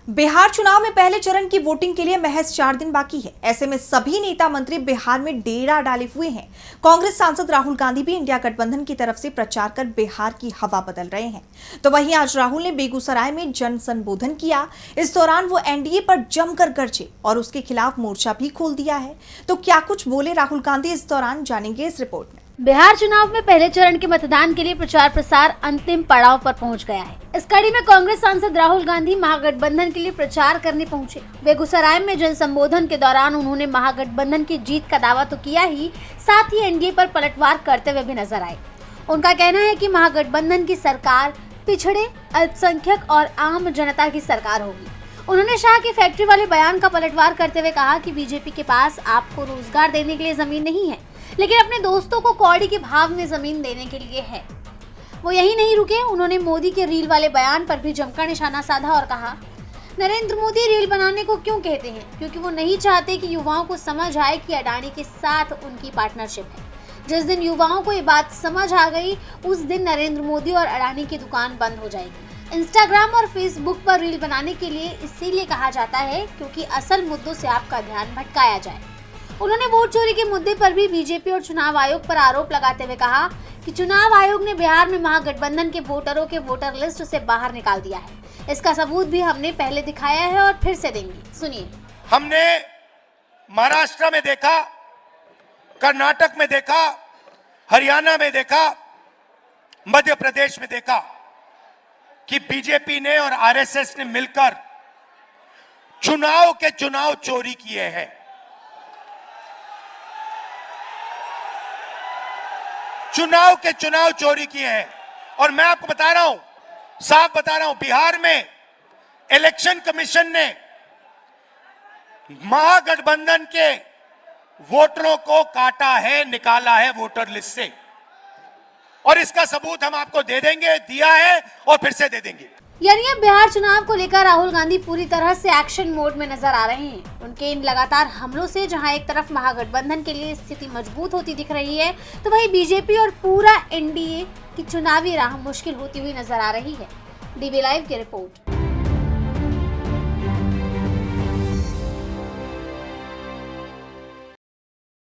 बिहार चुनाव में पहले चरण की वोटिंग के लिए महज 4 दिन बाकी है। ऐसे में सभी नेता मंत्री बिहार में डेरा डाले हुए हैं। कांग्रेस सांसद राहुल गांधी भी इंडिया गठबंधन की तरफ से प्रचार कर बिहार की हवा बदल रहे हैं। तो वहीं आज राहुल ने बेगूसराय में जन संबोधन किया। इस दौरान वो एनडीए पर जमकर गरजे और उसके खिलाफ मोर्चा भी खोल दिया है। तो क्या कुछ बोले राहुल गांधी इस दौरान, जानेंगे इस रिपोर्ट में। बिहार चुनाव में पहले चरण के मतदान के लिए प्रचार प्रसार अंतिम पड़ाव पर पहुंच गया है। इस कड़ी में कांग्रेस सांसद राहुल गांधी महागठबंधन के लिए प्रचार करने पहुंचे। बेगूसराय में जन संबोधन के दौरान उन्होंने महागठबंधन की जीत का दावा तो किया ही, साथ ही एनडीए पर पलटवार करते हुए भी नजर आए। उनका कहना है कि महागठबंधन की सरकार पिछड़े, अल्पसंख्यक और आम जनता की सरकार होगी। उन्होंने शाह की फैक्ट्री वाले बयान का पलटवार करते हुए कहा कि बीजेपी के पास आपको रोजगार देने के लिए जमीन नहीं है, लेकिन अपने दोस्तों को कौड़ी के भाव में जमीन देने के लिए है। वो यही नहीं रुके, उन्होंने मोदी के रील वाले बयान पर भी जमकर निशाना साधा और कहा, नरेंद्र मोदी रील बनाने को क्यों कहते हैं? क्योंकि वो नहीं चाहते कि युवाओं को समझ आए कि अडानी के साथ उनकी पार्टनरशिप है। जिस दिन युवाओं को ये बात समझ आ गई, उस दिन नरेंद्र मोदी और अडानी की दुकान बंद हो जाएगी। इंस्टाग्राम और फेसबुक पर रील बनाने के लिए इसीलिए कहा जाता है क्योंकि असल मुद्दों से आपका ध्यान भटकाया जाए। उन्होंने वोट चोरी के मुद्दे पर भी बीजेपी और चुनाव आयोग पर आरोप लगाते हुए कहा कि चुनाव आयोग ने बिहार में महागठबंधन के वोटरों के वोटर लिस्ट से बाहर निकाल दिया है। इसका सबूत भी हमने पहले दिखाया है और फिर से देंगे। सुनिए। हमने महाराष्ट्र में देखा, कर्नाटक में देखा, हरियाणा में देखा, मध्य प्रदेश में देखा कि बीजेपी ने और आरएसएस ने मिलकर चुनाव चोरी किए हैं। चुनाव चोरी किए हैं। और मैं आपको बता रहा हूं, साफ बता रहा हूं, बिहार में इलेक्शन कमीशन ने महागठबंधन के वोटरों को काटा है, निकाला है वोटर लिस्ट से, और इसका सबूत हम आपको दे देंगे, दिया है और फिर से दे देंगे। यानी अब बिहार चुनाव को लेकर राहुल गांधी पूरी तरह से एक्शन मोड में नजर आ रहे हैं। उनके इन लगातार हमलों से जहां एक तरफ महागठबंधन के लिए स्थिति मजबूत होती दिख रही है, तो वहीं बीजेपी और पूरा एनडीए की चुनावी राह मुश्किल होती हुई नजर आ रही है। डीबी लाइव की रिपोर्ट।